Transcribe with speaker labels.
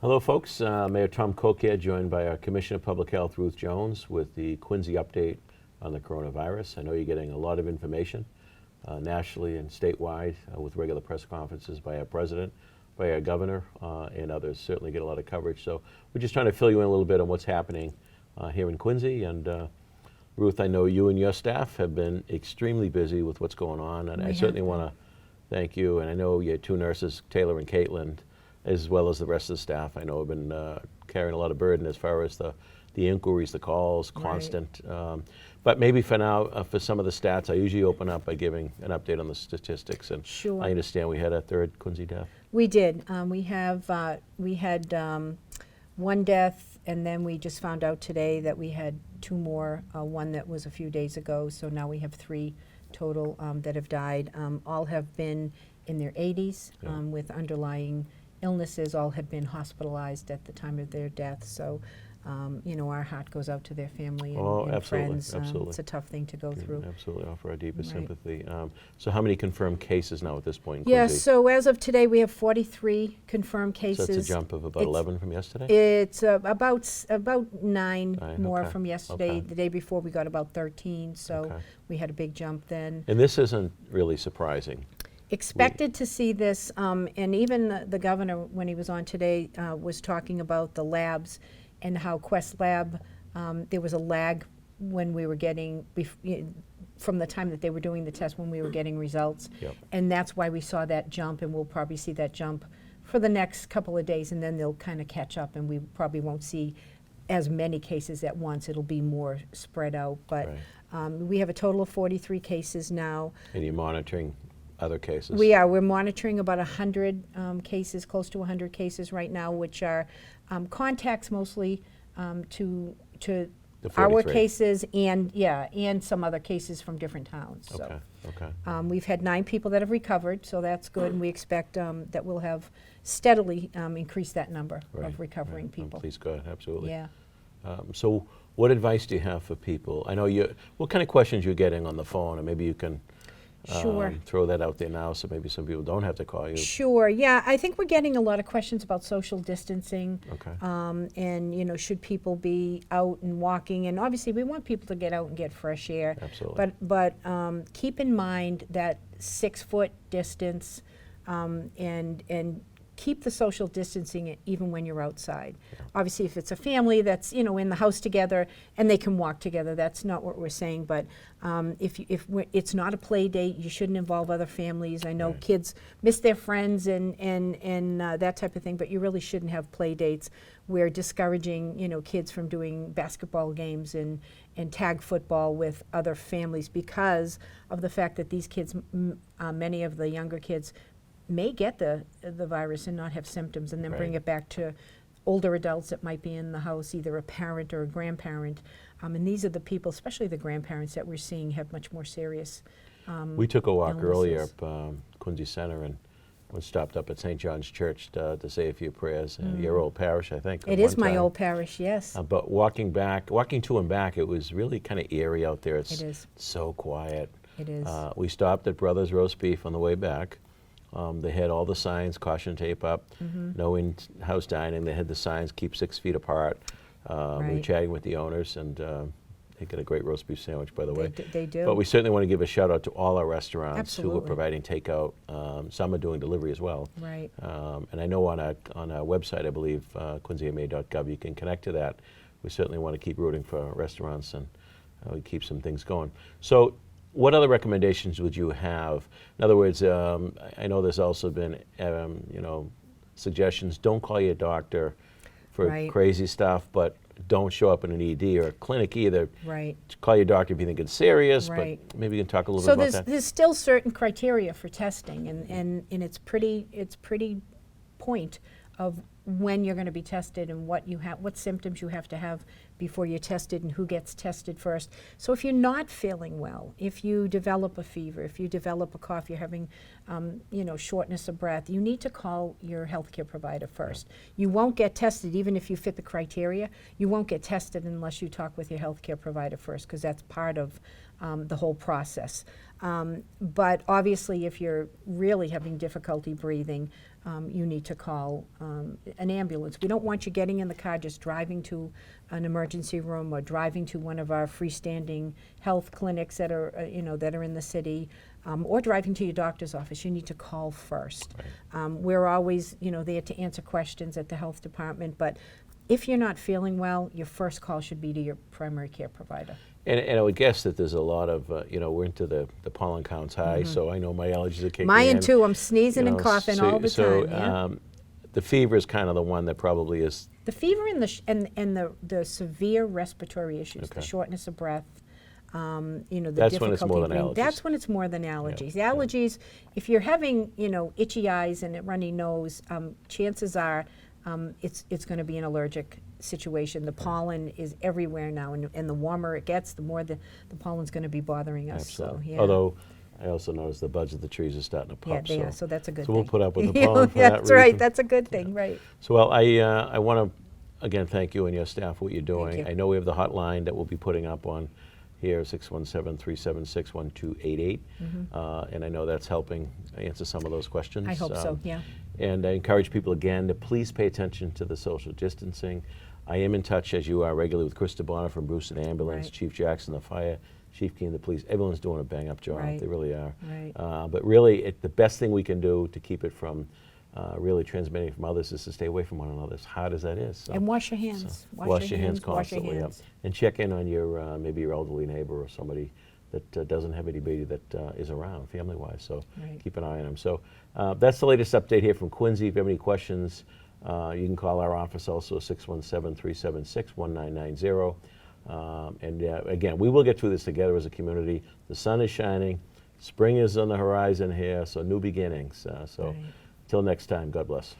Speaker 1: Hello, folks. Mayor Tom Koch here, joined by our Commissioner of Public Health, Ruth Jones, with the Quincy update on the coronavirus. I know you're getting a lot of information nationally and statewide with regular press conferences by our president, by our governor, and others certainly get a lot of coverage. So we're just trying to fill you in a little bit on what's happening here in Quincy. And Ruth, I know you and your staff have been extremely busy with what's going on, and I certainly want to thank you. And I know you had two nurses, Taylor and Caitlin, as well as the rest of the staff. I know have been carrying a lot of burden as far as the inquiries, the calls, constant. Right. But maybe for now, for some of the stats, I usually open up by giving an update on the statistics. And
Speaker 2: sure.
Speaker 1: I understand we had a third Quincy death.
Speaker 2: We did. We had one death, and then we just found out today that we had two more. One that was a few days ago, so now we have three total that have died. All have been in their 80s with underlying illnesses. All had been hospitalized at the time of their death. So, you know, our heart goes out to their family and friends.
Speaker 1: Absolutely.
Speaker 2: It's a tough thing to go through.
Speaker 1: Absolutely, offer our deepest sympathy. So how many confirmed cases now at this point in
Speaker 2: Yeah,
Speaker 1: Quincy?
Speaker 2: so as of today, we have 43 confirmed cases.
Speaker 1: So that's a jump of about 11 from yesterday?
Speaker 2: It's about nine more from yesterday.
Speaker 1: Okay.
Speaker 2: The day before, we got about 13, so we had a big jump then.
Speaker 1: And this isn't really surprising.
Speaker 2: Expected to see this, and even the governor, when he was on today, was talking about the labs and how Quest Lab, there was a lag when we were getting, from the time that they were doing the test when we were getting results.
Speaker 1: Yep.
Speaker 2: And that's why we saw that jump, and we'll probably see that jump for the next couple of days, and then they'll kind of catch up, and we probably won't see as many cases at once. It'll be more spread out. But we have a total of 43 cases now.
Speaker 1: And you're monitoring other cases?
Speaker 2: We are. We're monitoring about 100 cases, close to 100 cases right now, which are contacts mostly to our cases and some other cases from different towns.
Speaker 1: Okay.
Speaker 2: So, we've had 9 people that have recovered, so that's good, and we expect that we'll have steadily increased that number of recovering people.
Speaker 1: Please, God, absolutely.
Speaker 2: Yeah.
Speaker 1: So what advice do you have for people? I know what kind of questions you're getting on the phone, and maybe you can throw that out there now so maybe some people don't have to call you.
Speaker 2: Sure, yeah. I think we're getting a lot of questions about social distancing.
Speaker 1: Okay.
Speaker 2: And, you know, should people be out and walking? And obviously we want people to get out and get fresh air.
Speaker 1: Absolutely.
Speaker 2: But keep in mind that 6-foot distance and keep the social distancing even when you're outside. Yeah. Obviously, if it's a family that's, you know, in the house together and they can walk together, that's not what we're saying. But if it's not a play date, you shouldn't involve other families. I know kids miss their friends and that type of thing, but you really shouldn't have play dates. We're discouraging, you know, kids from doing basketball games and tag football with other families because of the fact that these kids, many of the younger kids, may get the virus and not have symptoms, and then bring it back to older adults that might be in the house, either a parent or a grandparent. And these are the people, especially the grandparents, that we're seeing have much more serious
Speaker 1: We took a walk
Speaker 2: illnesses.
Speaker 1: earlier up Quincy Center and stopped up at St. John's Church to say a few prayers. Your old parish, I think.
Speaker 2: It is my old parish, yes.
Speaker 1: But walking to and back, it was really kind of eerie out there.
Speaker 2: It is.
Speaker 1: So quiet.
Speaker 2: It is.
Speaker 1: We stopped at Brothers Roast Beef on the way back. They had all the signs, caution tape up, no in-house dining. They had the signs, keep 6 feet apart. We were chatting with the owners, and they get a great roast beef sandwich, by the way.
Speaker 2: They do.
Speaker 1: But we certainly want to give a shout out to all our restaurants
Speaker 2: Absolutely.
Speaker 1: who are providing takeout. Some are doing delivery as well.
Speaker 2: Right.
Speaker 1: And I know on our website, I believe, quincyma.gov, you can connect to that. We certainly want to keep rooting for restaurants and we keep some things going. So, what other recommendations would you have? In other words, I know there's also been, you know, suggestions. Don't call your doctor for crazy stuff, but don't show up in an ED or a clinic either.
Speaker 2: Right.
Speaker 1: Call your doctor if you think it's serious, but maybe you can talk a little bit about that.
Speaker 2: So there's still certain criteria for testing, and it's pretty point of when you're going to be tested and what symptoms you have to have before you're tested and who gets tested first. So if you're not feeling well, if you develop a fever, if you develop a cough, you're having you know, shortness of breath, you need to call your healthcare provider first. You won't get tested even if you fit the criteria. You won't get tested unless you talk with your healthcare provider first, because that's part of the whole process. But obviously, if you're really having difficulty breathing, you need to call an ambulance. We don't want you getting in the car just driving to an emergency room or driving to one of our freestanding health clinics that are, that are in the city, or driving to your doctor's office. You need to call first.
Speaker 1: Right.
Speaker 2: We're always, there to answer questions at the health department, but if you're not feeling well, your first call should be to your primary care provider.
Speaker 1: And I would guess that there's a lot of, we're into the pollen counts high, so I know my allergies are kicking in.
Speaker 2: Mine too. I'm sneezing and coughing all the time. Yeah.
Speaker 1: The fever is kind of the one that probably is.
Speaker 2: The fever and the severe respiratory issues, the
Speaker 1: Okay.
Speaker 2: shortness of breath, the
Speaker 1: That's when it's more
Speaker 2: difficulty
Speaker 1: than
Speaker 2: breathing.
Speaker 1: allergies.
Speaker 2: That's when it's more than allergies.
Speaker 1: Yeah.
Speaker 2: The allergies, if you're having, itchy eyes and a runny nose, chances are it's going to be an allergic situation. The pollen is everywhere now, and the warmer it gets, the more the pollen's going to be bothering us.
Speaker 1: Absolutely.
Speaker 2: So, yeah.
Speaker 1: Although I also noticed the buds of the trees are starting to pop.
Speaker 2: Yeah, they are, so that's a good
Speaker 1: So
Speaker 2: thing.
Speaker 1: we'll put up with the pollen for
Speaker 2: Yeah,
Speaker 1: that
Speaker 2: that's right.
Speaker 1: reason.
Speaker 2: That's a good thing, right.
Speaker 1: So, well, I want to, again, thank you and your staff for what you're doing.
Speaker 2: you.
Speaker 1: I know we have the hotline that we'll be putting up on here, 617-376-1288. And I know that's helping answer some of those questions.
Speaker 2: I hope so, yeah.
Speaker 1: And I encourage people again to please pay attention to the social distancing. I am in touch, as you are, regularly with Chris DeBonner from Bruce and Ambulance,
Speaker 2: Right.
Speaker 1: Chief Jackson, the fire, Chief Keen, the police. Everyone's doing a bang-up job.
Speaker 2: Right.
Speaker 1: They really are.
Speaker 2: Right.
Speaker 1: But really, the best thing we can do to keep it from really transmitting from others is to stay away from one another, as hard as that is. So,
Speaker 2: And wash your hands.
Speaker 1: wash your hands
Speaker 2: Wash your
Speaker 1: constantly. Yep.
Speaker 2: hands.
Speaker 1: And check in on your maybe your elderly neighbor or somebody that doesn't have anybody that is around, family-wise. So
Speaker 2: Right.
Speaker 1: keep an eye on them. So that's the latest update here from Quincy. If you have any questions, you can call our office also, 617-376-1990. And again, we will get through this together as a community. The sun is shining. Spring is on the horizon here, so new beginnings. So
Speaker 2: Right.
Speaker 1: until next time, God bless.